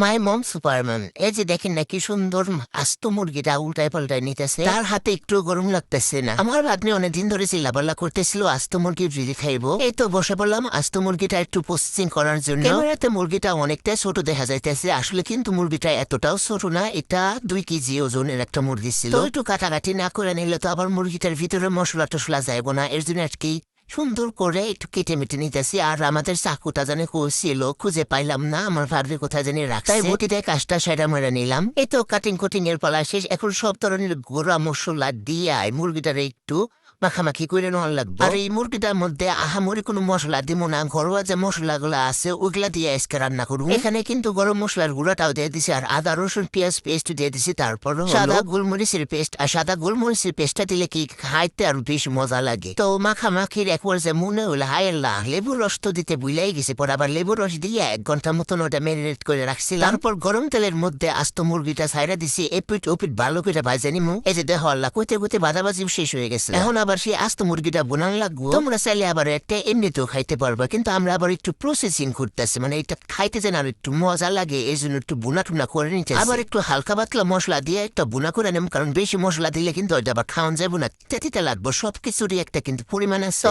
মাই মম Superman. এই যে দেখেন না কি সুন্দর আস্ত মুরগিটা উল্টায় পাল্টায় নিতেছে, তার হাতে একটু গরম লাগতেছে না। আমার ভাগ্নে অনেকদিন ধরে চিল্লাপাল্লা করতেছিল আস্ত মুরগি যদি খাইবো। এই তো বসে পড়লাম আস্ত মুরগিটা একটু প্রসেসিং করার জন্য। ক্যামেরাতে মুরগিটা অনেকটা ছোট দেখা যাইতেছে, আসলে কিন্তু মুরগিটা এতটাও ছোট না, এটা 2 কেজি ওজনের একটা মুরগি ছিল। তো একটু কাটাকাটি না করে নিলে তো আবার মুরগিটার ভিতরে মশলা টসলা যাইব না, এর জন্য আর কি সুন্দর করে একটু কেটে মেটে নিতেছি। আর আমাদের চাকুটা জানে ছিল, খুঁজে পাইলাম না, আমার ভাবি কোথায় জানি রাখছে, তাই বটিতে কাজটা সেটা মেরে নিলাম। এই তো কাটিং এর পালা শেষ। এখন সব ধরনের গুঁড়া মশলা দিয়ে মুরগিটারে একটু মাখামাখি করে নেওয়ার লাগবে। আর এই মুরগিটার মধ্যে আহামরি কোনো মশলা দিব না, ঘরোয়া যে মশলাগুলো আছে ওইগুলা দিয়ে আজকে রান্না করবো। এখানে কিন্তু গরম মশলার গুঁড়াটাও দিয়ে দিছি, আর আদা রসুন পেঁয়াজ পেস্ট দিয়ে দিছি, তারপর সাদা গোলমরিচের পেস্ট। আর সাদা গোলমরিচের পেস্টটা দিলে কি খাইতে আরো বেশ মজা লাগে। তো মাখামাখির এক পর্যায়ে মনে হলো হায় আল্লাহ, লেবুর রস তো দিতে ভুলেই গেছে, পর আবার লেবুর রস দিয়ে 1 ঘন্টা মতন ওটা ম্যারিনেট করে রাখছিলাম। তারপর গরম তেলের মধ্যে আস্ত মুরগিটা ছাইরা দিছি, এপিট ওপিট ভালো করে ভাজে নিমু। এই যে দেখো আল্লাহ, কইতে কইতে বাদাবাজি শেষ হয়ে গেছে। এখন আবার সেই আস্ত মুরগিটা বোনান লাগবো। তোমরা চাইলে আবার একটা এমনিতেও খাইতে পারবা, কিন্তু আমরা আবার একটু প্রসেসিং করতেছি, মানে এটা খাইতে যেন আর একটু মজা লাগে, এই জন্য একটু বুনা টুনা করে নিতে। আবার একটু হালকা পাতলা মশলা দিয়ে একটা বুনা করে নেব, কারণ বেশি মশলা দিলে কিন্তু ওইটা আবার খাওয়ান যাবো না, তেতিতে লাগবো। সবকিছুরই একটা কিন্তু পরিমাণ আছে।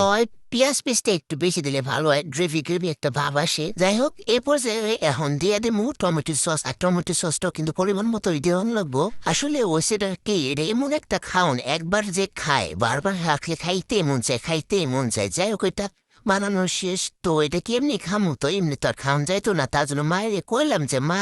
পেঁয়াজ পেস্টটা একটু বেশি দিলে ভালো হয়, গ্রেভি গ্রেভি একটা ভাব আসে। যাই হোক, এরপর যে এখন দিয়ে দেবো টমেটো সস। আর টমেটো সসটাও কিন্তু পরিমাণ মতো দেওয়া লাগবো। আসলে ও সেটা কি, এটা এমন একটা খাওন, একবার যে খায় বারবার রাখলে খাইতে মন চায়, খাইতে মন চায়। যাই হোক, এটা বানানো শেষ। তো এটা কি এমনি খামু? তো এমনি তো আর খাওয়ান যাইতো না, তার জন্য মায়ের কইলাম যে মা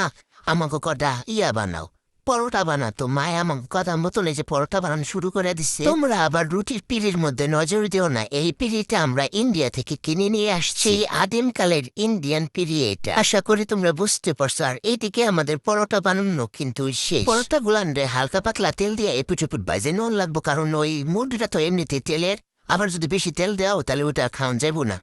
আমাকে কটা বানাও, পরোটা বানাতো। মায় আমাকে কথা মতন এই যে পরোটা বানানো শুরু করে দিচ্ছে। তোমরা আবার রুটির পিড়ির মধ্যে নজর দিও না, এই পিড়িটা আমরা ইন্ডিয়া থেকে কিনে নিয়ে আসছি, আদিমকালের ইন্ডিয়ান পিড়ি এটা। আশা করি তোমরা বুঝতে পারছো। আর এইদিকে আমাদের পরোটা বানানো কিন্তু শেষ। পরোটা গুলান্ডে হালকা পাতলা তেল দিয়ে এপুট এপুট বাজে নেওয়া লাগবো, কারণ ওই মুরগিটা তো এমনিতে তেলের, আবার যদি বেশি তেল দেওয়া তাহলে ওটা খাওয়ান যাবো না।